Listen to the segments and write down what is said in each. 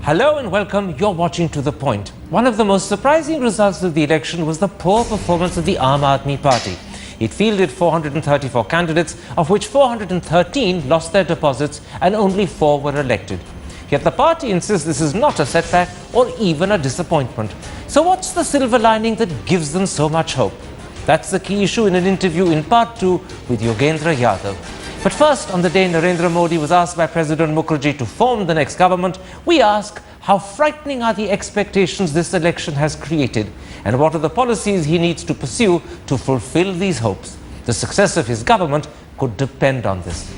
Hello and welcome. You're watching To The Point. One of the most surprising results of the election was the poor performance of the Aam Aadmi Party. It fielded 434 candidates, of which 413 lost their deposits and only 4 were elected. Yet the party insists this is not a setback or even a disappointment. So what's the silver lining that gives them so much hope? That's the key issue in an interview in part 2 with Yogendra Yadav. But first, on the day Narendra Modi was asked by President Mukherjee to form the next government, we ask how frightening are the expectations this election has created and what are the policies he needs to pursue to fulfill these hopes. The success of his government could depend on this.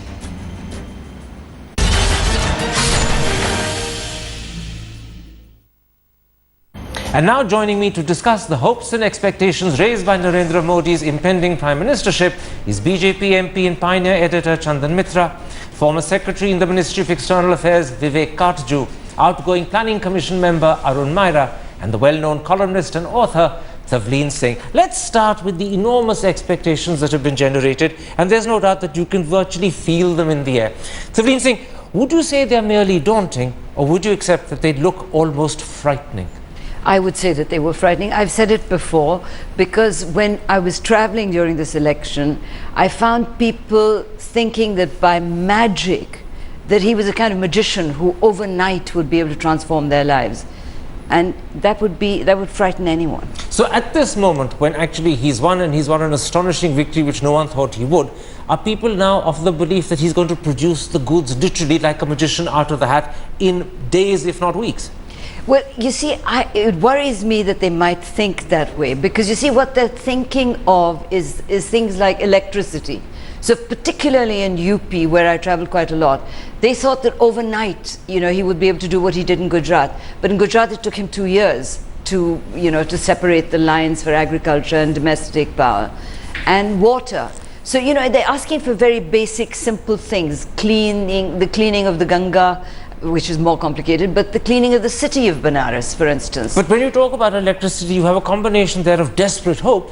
And now joining me to discuss the hopes and expectations raised by Narendra Modi's impending Prime Ministership is BJP MP and Pioneer editor Chandan Mithra, former Secretary in the Ministry of External Affairs Vivek Katju, outgoing Planning Commission member Arun Maira, and the well-known columnist and author Tavleen Singh. Let's start with the enormous expectations that have been generated, and there's no doubt that you can virtually feel them in the air. Tavleen Singh, would you say they're merely daunting, or would you accept that they look almost frightening? I would say that they were frightening. I've said it before, because when I was traveling during this election, I found people thinking that by magic, that he was a kind of magician who overnight would be able to transform their lives. And that would frighten anyone. So at this moment, when actually he's won, and he's won an astonishing victory which no one thought he would, are people now of the belief that he's going to produce the goods literally like a magician out of the hat in days, if not weeks? Well, you see, it worries me that they might think that way, because you see what they're thinking of is things like electricity. So particularly in UP, where I traveled quite a lot, they thought that overnight, he would be able to do what he did in Gujarat. But in Gujarat, it took him 2 years to separate the lines for agriculture and domestic power and water. So, they're asking for very basic, simple things, the cleaning of the Ganga, which is more complicated, but the cleaning of the city of Benares, for instance. But when you talk about electricity, you have a combination there of desperate hope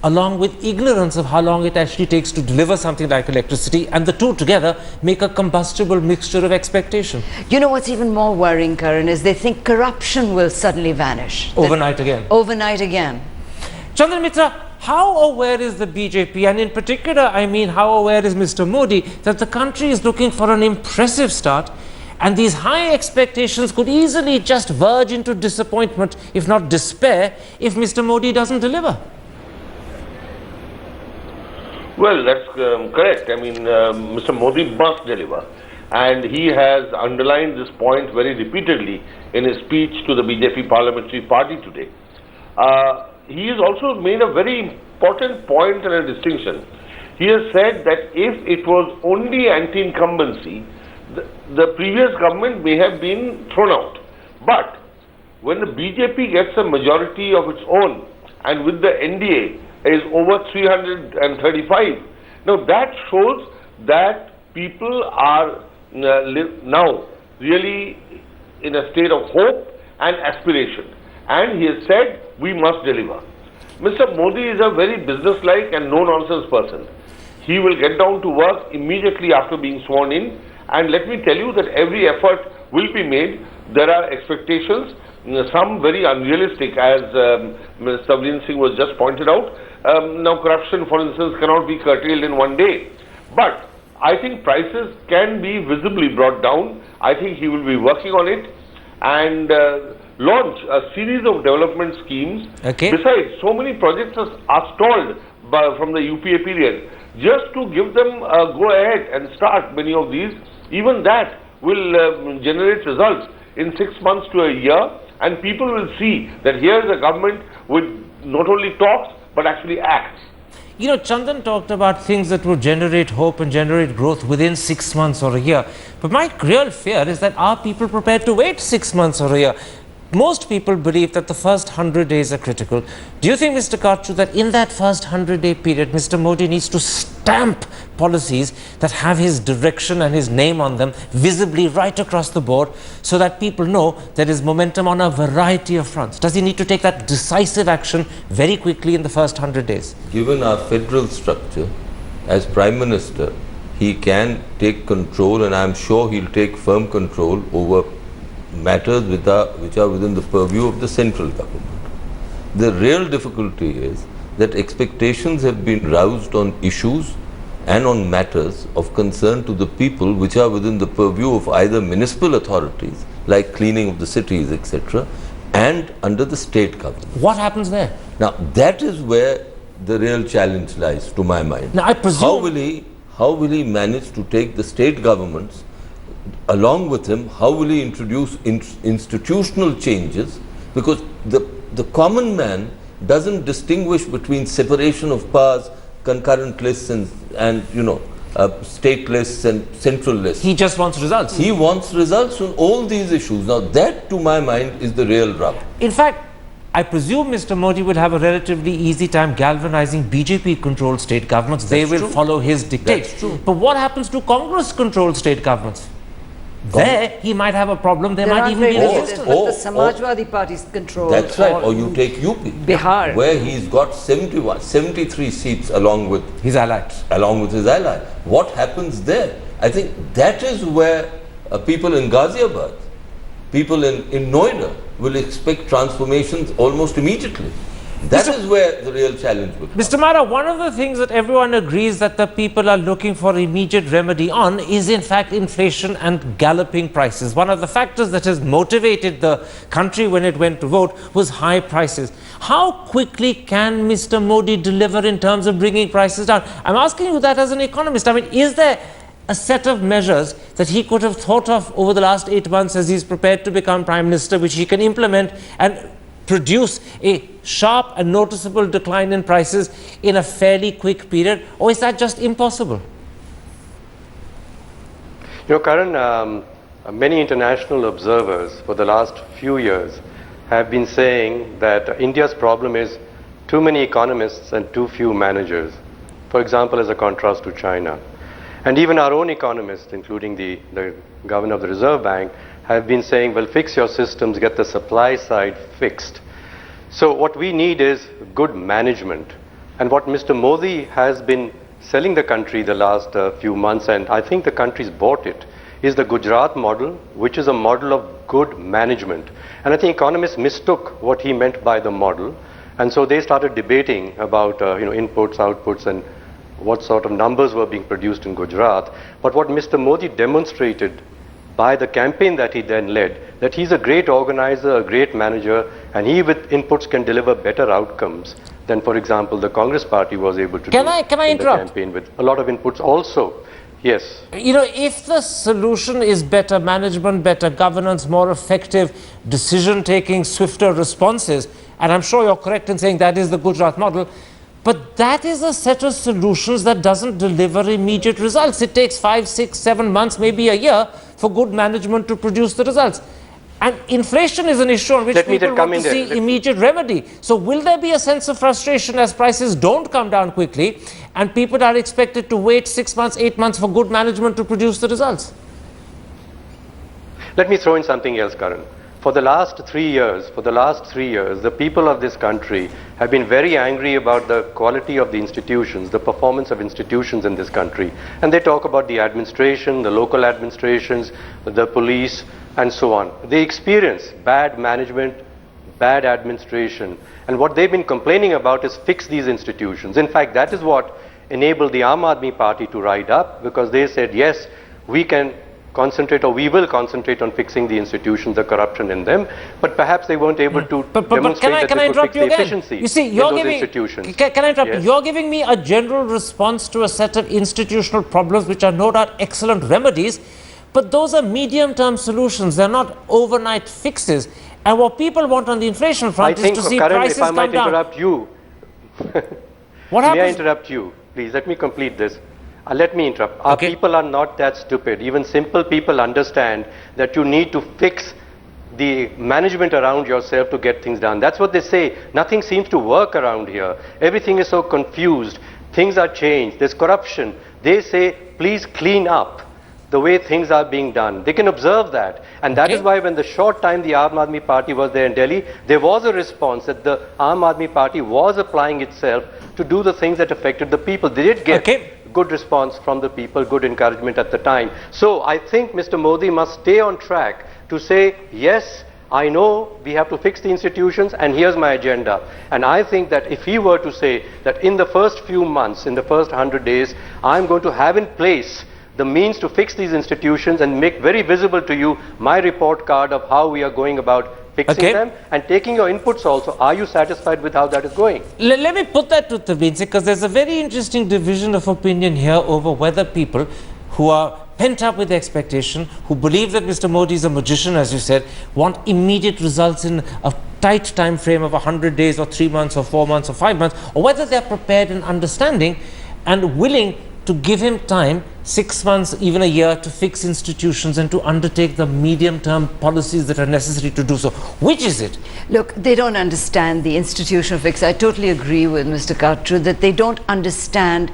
along with ignorance of how long it actually takes to deliver something like electricity, and the two together make a combustible mixture of expectation. You know what's even more worrying, Karan, is they think corruption will suddenly vanish. Overnight again. Overnight again. Chandan Mithra, how aware is the BJP, and in particular, I mean, how aware is Mr. Modi, that the country is looking for an impressive start, and these high expectations could easily just verge into disappointment, if not despair, if Mr. Modi doesn't deliver? Well, that's correct. I mean, Mr. Modi must deliver. And he has underlined this point very repeatedly in his speech to the BJP Parliamentary Party today. He has also made a very important point and a distinction. He has said that if it was only anti-incumbency, the previous government may have been thrown out. But when the BJP gets a majority of its own, and with the NDA is over 335, now that shows that people are now really in a state of hope and aspiration. And he has said, we must deliver. Mr. Modi is a very businesslike and no-nonsense person. He will get down to work immediately after being sworn in. And let me tell you that every effort will be made. There are expectations, some very unrealistic, as Ms. Tavleen Singh was just pointed out. Now corruption, for instance, cannot be curtailed in one day. But I think prices can be visibly brought down. I think he will be working on it and launch a series of development schemes. Okay. Besides, so many projects are stalled from the UPA period. Just to give them a go ahead and start many of these, even that will generate results in 6 months to a year, and people will see that here is a government which not only talks but actually acts. Chandan talked about things that would generate hope and generate growth within 6 months or a year. But my real fear is that are people prepared to wait 6 months or a year? Most people believe that the first 100 days are critical. Do you think, Mr. Katju, that in that first 100-day period, Mr. Modi needs to stamp policies that have his direction and his name on them visibly right across the board so that people know there is momentum on a variety of fronts? Does he need to take that decisive action very quickly in the first 100 days? Given our federal structure, as Prime Minister, he can take control, and I'm sure he'll take firm control over matters which are within the purview of the central government. The real difficulty is that expectations have been roused on issues and on matters of concern to the people which are within the purview of either municipal authorities, like cleaning of the cities, etc., and under the state government. What happens there? Now, that is where the real challenge lies, to my mind. Now, I presume... How will he manage to take the state governments along with him? How will he introduce institutional changes? Because the common man doesn't distinguish between separation of powers, concurrent lists and state lists and central lists. He just wants results. He wants results on all these issues. Now that, to my mind, is the real rub. In fact, I presume Mr. Modi will have a relatively easy time galvanizing BJP-controlled state governments. They will follow his dictates. That's true. But what happens to Congress-controlled state governments? There, he might have a problem. There might even be resistance. But the Samajwadi Party's control. That's right. Or you take UP, Bihar, where he's got 73 seats along with his allies. What happens there? I think that is where people in Ghaziabad, people in Noida will expect transformations almost immediately. That is where the real challenge will come. Mr. Maira, one of the things that everyone agrees that the people are looking for immediate remedy on is in fact inflation and galloping prices. One of the factors that has motivated the country when it went to vote was high prices. How quickly can Mr. Modi deliver in terms of bringing prices down? I'm asking you that as an economist. I mean, is there a set of measures that he could have thought of over the last 8 months as he's prepared to become Prime Minister, which he can implement and produce a sharp and noticeable decline in prices in a fairly quick period, or is that just impossible? Karan, many international observers for the last few years have been saying that India's problem is too many economists and too few managers, for example, as a contrast to China. And even our own economists, including the governor of the Reserve Bank, have been saying, well, fix your systems, get the supply side fixed. So what we need is good management. And what Mr. Modi has been selling the country the last few months, and I think the country's bought it, is the Gujarat model, which is a model of good management. And I think economists mistook what he meant by the model. And so they started debating about inputs, outputs, and what sort of numbers were being produced in Gujarat. But what Mr. Modi demonstrated by the campaign that he then led, that he's a great organizer, a great manager, and he with inputs can deliver better outcomes than, for example, the Congress party was able to do Can I interrupt? The campaign with a lot of inputs also. Yes. If the solution is better management, better governance, more effective decision-taking, swifter responses, and I'm sure you're correct in saying that is the Gujarat model, but that is a set of solutions that doesn't deliver immediate results. It takes 5, 6, 7 months, maybe a year for good management to produce the results. And inflation is an issue on which people want to see immediate remedy. So will there be a sense of frustration as prices don't come down quickly and people are expected to wait 6 months, 8 months for good management to produce the results? Let me throw in something else, Karan. For the last 3 years, the people of this country have been very angry about the quality of the institutions, the performance of institutions in this country. And they talk about the administration, the local administrations, the police, and so on. They experience bad management, bad administration. And what they've been complaining about is fix these institutions. In fact, that is what enabled the Aam Aadmi Party to ride up, because they said, yes, we can concentrate, or we will concentrate on fixing the institutions, the corruption in them, but perhaps they weren't able to demonstrate that they could fix the efficiency in those institutions. Can I interrupt you? You're giving me a general response to a set of institutional problems which are no doubt excellent remedies, but those are medium-term solutions. They're not overnight fixes. And what people want on the inflation front is to see prices come down. If I might interrupt you. What happens? May I interrupt you? Please, let me complete this. Let me interrupt. Our people are not that stupid. Even simple people understand that you need to fix the management around yourself to get things done. That's what they say. Nothing seems to work around here. Everything is so confused. Things are changed. There's corruption. They say, please clean up the way things are being done. They can observe that. And that is why when the short time the Aam Aadmi Party was there in Delhi, there was a response that the Aam Aadmi Party was applying itself to do the things that affected the people. They did get good response from the people, good encouragement at the time. So I think Mr. Modi must stay on track to say, yes, I know we have to fix the institutions and here's my agenda. And I think that if he were to say that in the first few months, in the first 100 days, I'm going to have in place the means to fix these institutions and make very visible to you my report card of how we are going about fixing them and taking your inputs also. Are you satisfied with how that is going? Let me put that to Tavleen, because there's a very interesting division of opinion here over whether people who are pent up with expectation, who believe that Mr. Modi is a magician, as you said, want immediate results in a tight time frame of 100 days or 3 months or 4 months or 5 months, or whether they're prepared and understanding and willing to give him time, 6 months, even a year, to fix institutions and to undertake the medium-term policies that are necessary to do so. Which is it? Look, they don't understand the institutional fix. I totally agree with Mr. Katju that they don't understand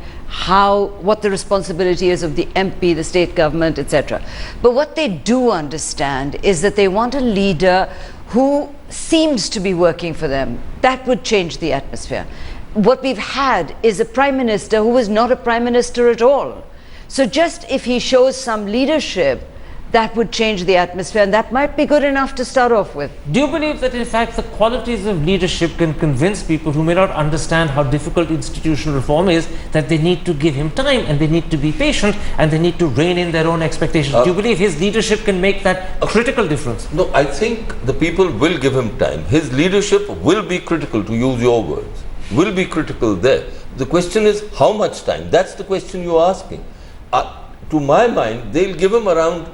what the responsibility is of the MP, the state government, etc. But what they do understand is that they want a leader who seems to be working for them. That would change the atmosphere. What we've had is a prime minister who was not a prime minister at all. So just if he shows some leadership, that would change the atmosphere, and that might be good enough to start off with. Do you believe that in fact the qualities of leadership can convince people who may not understand how difficult institutional reform is that they need to give him time and they need to be patient and they need to rein in their own expectations? Do you believe his leadership can make that critical difference? No, I think the people will give him time. His leadership will be critical, to use your words, will be critical there. The question is how much time? That's the question you're asking. To my mind, they'll give him around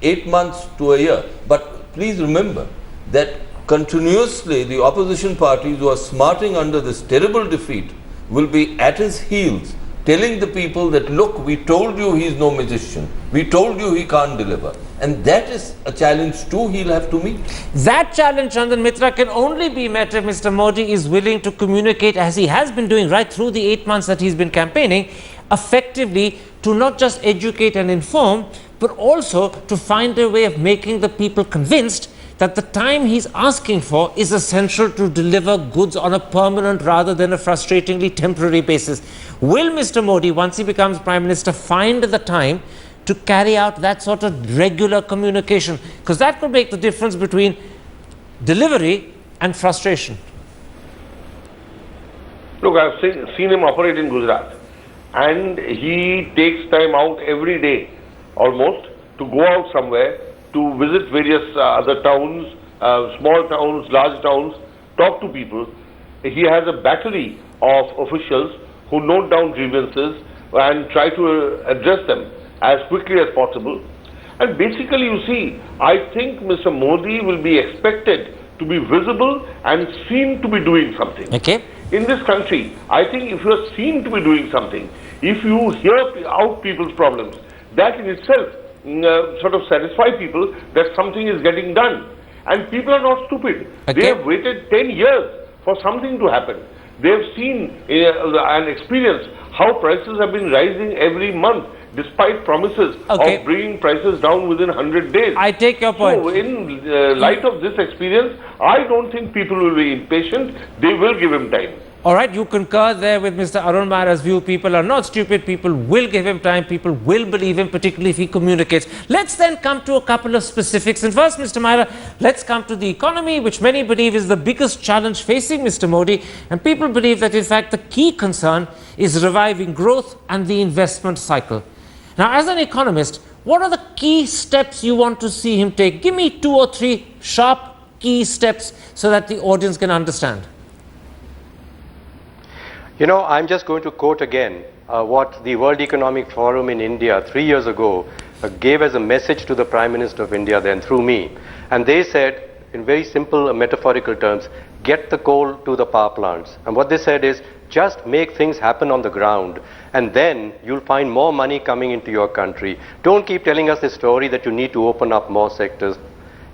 8 months to a year. But please remember that continuously the opposition parties who are smarting under this terrible defeat will be at his heels, telling the people that, look, we told you he's no magician. We told you he can't deliver. And that is a challenge too he'll have to meet. That challenge, Chandan Mithra, can only be met if Mr. Modi is willing to communicate, as he has been doing right through the 8 months that he's been campaigning, effectively to not just educate and inform, but also to find a way of making the people convinced that the time he's asking for is essential to deliver goods on a permanent rather than a frustratingly temporary basis. Will Mr. Modi, once he becomes Prime Minister, find the time to carry out that sort of regular communication? Because that could make the difference between delivery and frustration. Look, I've seen him operate in Gujarat, and he takes time out every day almost to go out somewhere, to visit various other towns, small towns, large towns, talk to people. He has a battery of officials who note down grievances and try to address them as quickly as possible. And basically, you see, I think Mr. Modi will be expected to be visible and seen to be doing something. Okay. In this country, I think if you are seen to be doing something, if you hear out people's problems, that in itself sort of satisfy people that something is getting done. And people are not stupid. Okay. They have waited 10 years for something to happen. They have seen and experienced how prices have been rising every month, despite promises of bringing prices down within 100 days. I take your point. So, in light of this experience, I don't think people will be impatient. They will give him time. All right, you concur there with Mr. Arun Maira's view. People are not stupid. People will give him time. People will believe him, particularly if he communicates. Let's then come to a couple of specifics. And first, Mr. Maira, let's come to the economy, which many believe is the biggest challenge facing Mr. Modi. And people believe that, in fact, the key concern is reviving growth and the investment cycle. Now, as an economist, what are the key steps you want to see him take? Give me 2 or 3 sharp key steps so that the audience can understand. You know, I'm just going to quote again what the World Economic Forum in India 3 years ago gave as a message to the Prime Minister of India then through me. And they said, in very simple metaphorical terms, get the coal to the power plants. And what they said is, just make things happen on the ground, and then you'll find more money coming into your country. Don't keep telling us this story that you need to open up more sectors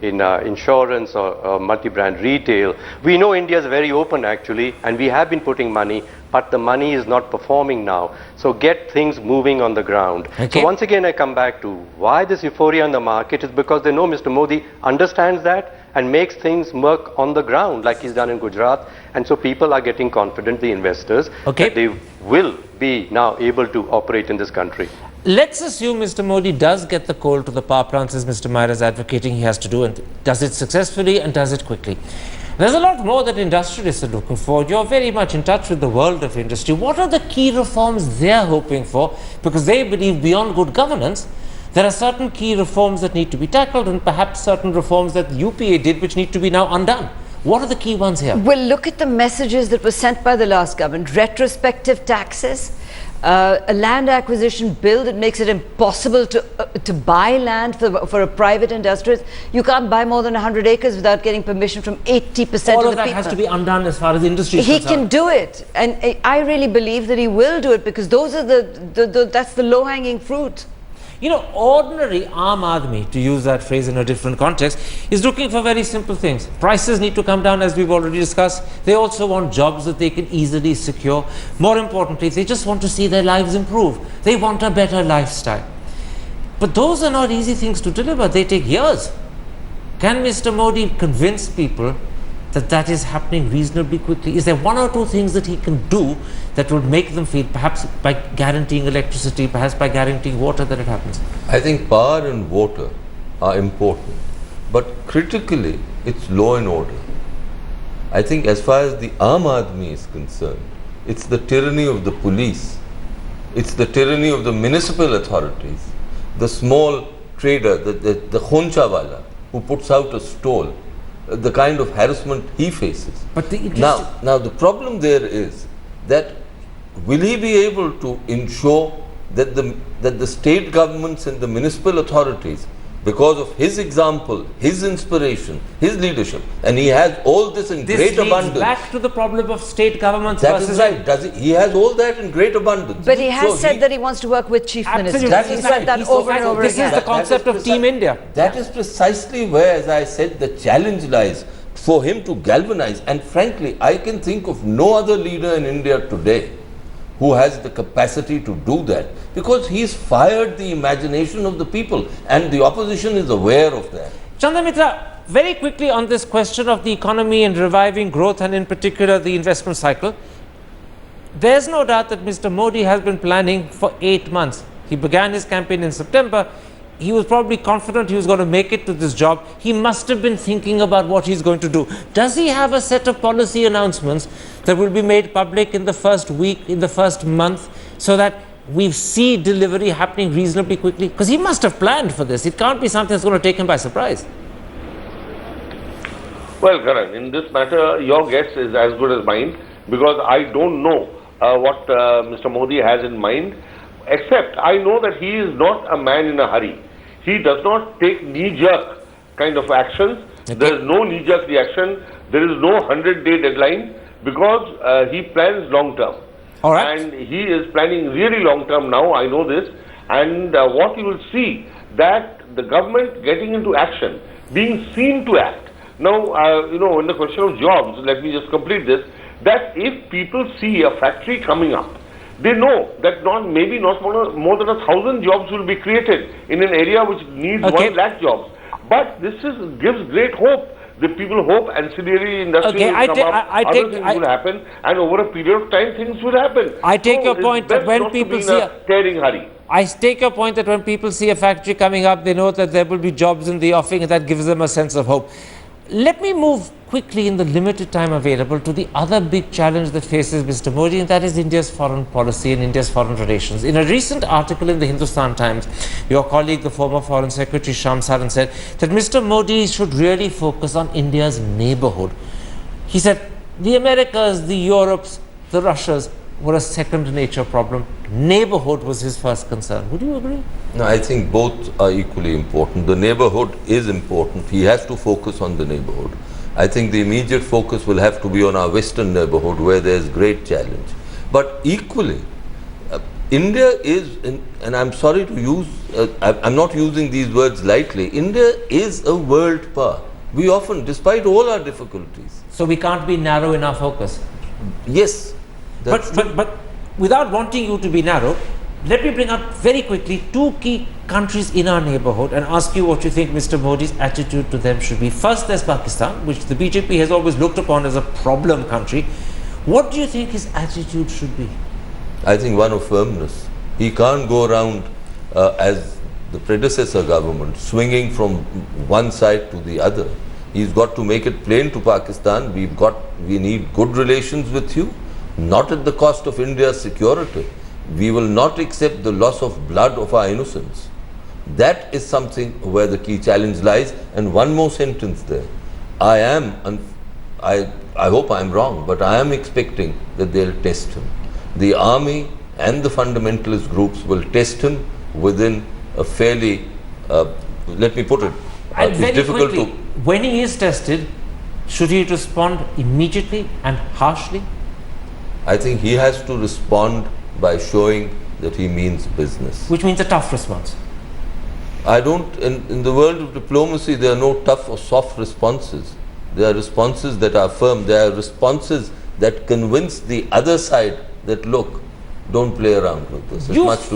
in insurance or multi-brand retail. We know India is very open actually, and we have been putting money, but the money is not performing now. So get things moving on the ground. Okay. So once again I come back to why this euphoria in the market is because they know Mr. Modi understands that and makes things work on the ground like he's done in Gujarat. And so people are getting confident, the investors, that they will be now able to operate in this country. Let's assume Mr. Modi does get the coal to the power plants as Mr. Maira is advocating he has to do, and does it successfully and does it quickly. There's a lot more that industrialists are looking for. You're very much in touch with the world of industry. What are the key reforms they're hoping for? Because they believe beyond good governance, there are certain key reforms that need to be tackled, and perhaps certain reforms that UPA did which need to be now undone. What are the key ones here? Well, look at the messages that were sent by the last government. Retrospective taxes, a land acquisition bill that makes it impossible to buy land for a private industrialist. You can't buy more than 100 acres without getting permission from 80% of the people. All of that has to be undone as far as industry is He concerned. can do it, and I really believe that he will do it, because those are that's the low-hanging fruit. You know, ordinary Aam Aadmi, to use that phrase in a different context, is looking for very simple things. Prices need to come down, as we've already discussed. They also want jobs that they can easily secure. More importantly, they just want to see their lives improve. They want a better lifestyle. But those are not easy things to deliver. They take years. Can Mr. Modi convince people that that is happening reasonably quickly? Is there one or two things that he can do that would make them feel, perhaps by guaranteeing electricity, perhaps by guaranteeing water, that it happens? I think power and water are important, but critically it's law and order. I think as far as the Aam Aadmi is concerned, it's the tyranny of the police, it's the tyranny of the municipal authorities, the small trader, the khonchawala who puts out a stall, the kind of harassment he faces. But now the problem there is that will he be able to ensure that the state governments and the municipal authorities, because of his example, his inspiration, his leadership, and he has all this in great abundance. This leads back to the problem of state governments. That is right. He has all that in great abundance. But he has said that he wants to work with chief ministers. That He is said right. that over and over This again. is the concept of Team India. That is precisely where, as I said, the challenge lies for him to galvanize. And frankly, I can think of no other leader in India today who has the capacity to do that, because he's fired the imagination of the people, and the opposition is aware of that. Chandan Mithra, very quickly on this question of the economy and reviving growth, and in particular the investment cycle, there's no doubt that Mr. Modi has been planning for 8 months. He began his campaign in September. He was probably confident he was going to make it to this job. He must have been thinking about what he's going to do. Does he have a set of policy announcements that will be made public in the first week, in the first month, so that we see delivery happening reasonably quickly? Because he must have planned for this. It can't be something that's going to take him by surprise. Well, Karan, in this matter, your guess is as good as mine, because I don't know what Mr. Modi has in mind, except I know that he is not a man in a hurry. He does not take knee-jerk kind of actions. Okay. There is no knee-jerk reaction. There is no 100-day deadline, because he plans long-term. All right. And he is planning really long-term now, I know this. And what you will see, that the government getting into action, being seen to act. Now, you know, in the question of jobs, let me just complete this, that if people see a factory coming up, they know that maybe not more than 1,000 jobs will be created in an area which needs 1 lakh jobs. But this gives great hope. The people hope ancillary industry will come up, other things will happen, and over a period of time things will happen. I take your point that when people see a tearing hurry. I take your point that when people see a factory coming up, they know that there will be jobs in the offing, and that gives them a sense of hope. Let me move quickly in the limited time available to the other big challenge that faces Mr. Modi, and that is India's foreign policy and India's foreign relations. In a recent article in the Hindustan Times, your colleague, the former Foreign Secretary Sham Saran, said that Mr. Modi should really focus on India's neighborhood. He said the Americas, the Europes, the Russias were a second nature problem. Neighborhood was his first concern. Would you agree? No, I think both are equally important. The neighborhood is important. He has to focus on the neighborhood. I think the immediate focus will have to be on our western neighborhood, where there is great challenge. But equally, India is, and I'm sorry to use, I'm not using these words lightly, India is a world power. We often, despite all our difficulties. So we can't be narrow in our focus. Yes. But without wanting you to be narrow, let me bring up very quickly 2 key countries in our neighborhood and ask you what you think Mr. Modi's attitude to them should be. First, there's Pakistan, which the BJP has always looked upon as a problem country. What do you think his attitude should be? I think one of firmness. He can't go around as the predecessor government, swinging from one side to the other. He's got to make it plain to Pakistan, we need good relations with you, not at the cost of India's security. We will not accept the loss of blood of our innocents. That is something where the key challenge lies. And one more sentence there. I hope I'm wrong, but I am expecting that they'll test him. The army and the fundamentalist groups will test him within a fairly, let me put it, And it's very difficult quickly, when he is tested, should he respond immediately and harshly? I think he has to respond by showing that he means business. Which means a tough response. I don't, in the world of diplomacy, there are no tough or soft responses. There are responses that are firm. There are responses that convince the other side that, look, don't play around with this. It's much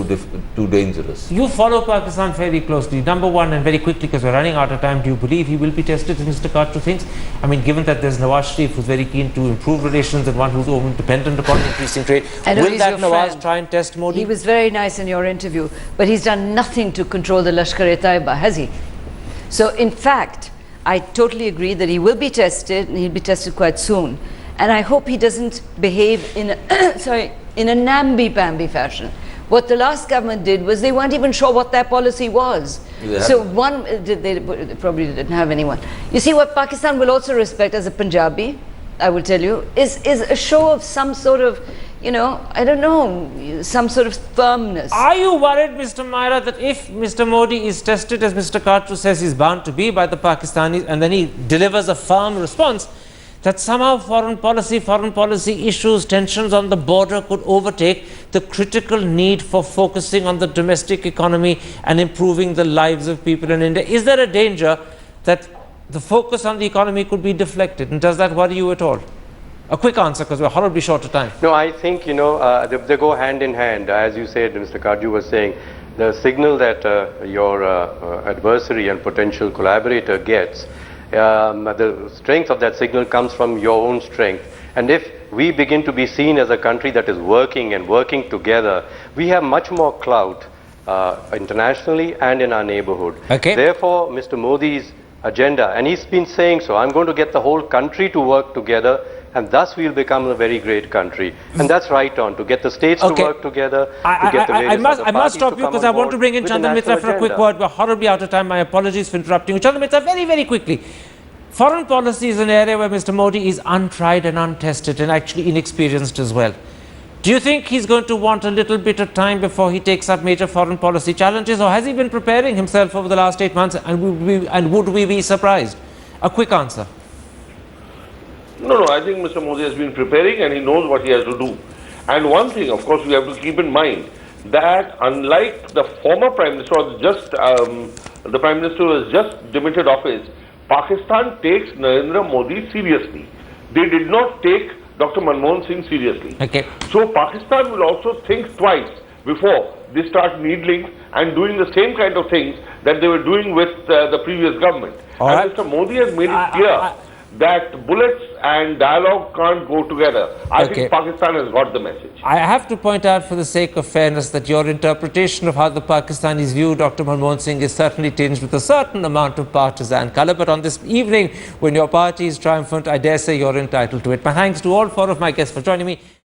too dangerous. You follow Pakistan fairly closely. Number one, and very quickly, because we're running out of time, do you believe he will be tested, as Mr. Katju thinks? I mean, given that there's Nawaz Sharif who's very keen to improve relations and one who's dependent upon increasing trade, will that Nawaz try and test Modi? He was very nice in your interview, but he's done nothing to control the Lashkar-e-Taiba, has he? So, in fact, I totally agree that he will be tested, and he'll be tested quite soon. And I hope he doesn't behave in a, in a namby-pamby fashion. What the last government did was they weren't even sure what their policy was. So they probably didn't have anyone. You see, what Pakistan will also respect as a Punjabi, I will tell you, is a show of some sort of, you know, I don't know, some sort of firmness. Are you worried, Mr. Maira, that if Mr. Modi is tested, as Mr. Katju says he's bound to be by the Pakistanis, and then he delivers a firm response, that somehow foreign policy issues, tensions on the border could overtake the critical need for focusing on the domestic economy and improving the lives of people in India? Is there a danger that the focus on the economy could be deflected? And does that worry you at all? A quick answer, because we're horribly short of time. No, I think, you know, they go hand in hand. As you said, Mr. Katju was saying, the signal that your adversary and potential collaborator gets, the strength of that signal comes from your own strength. And if we begin to be seen as a country that is working and working together, we have much more clout internationally and in our neighborhood. Okay. Therefore, Mr. Modi's agenda, and he's been saying so, I'm going to get the whole country to work together, and thus we'll become a very great country. And that's right on, to get the states to work together, to get the various I must stop you, because I want to bring in Chandan Mithra for a quick word. We're horribly out of time. My apologies for interrupting you. Chandan Mithra, very, very quickly. Foreign policy is an area where Mr. Modi is untried and untested and actually inexperienced as well. Do you think he's going to want a little bit of time before he takes up major foreign policy challenges, or has he been preparing himself over the last 8 months, and would we be surprised? A quick answer. No, I think Mr. Modi has been preparing and he knows what he has to do. And one thing, of course, we have to keep in mind that unlike the former Prime Minister, or just the Prime Minister who has just demitted office, Pakistan takes Narendra Modi seriously. They did not take Dr. Manmohan Singh seriously. Okay. So Pakistan will also think twice before they start needling and doing the same kind of things that they were doing with the previous government. And Mr. Modi has made it clear that bullets and dialogue can't go together. I think Pakistan has got the message. I have to point out, for the sake of fairness, that your interpretation of how the Pakistanis view Dr. Manmohan Singh is certainly tinged with a certain amount of partisan colour. But on this evening, when your party is triumphant, I dare say you're entitled to it. My thanks to all four of my guests for joining me.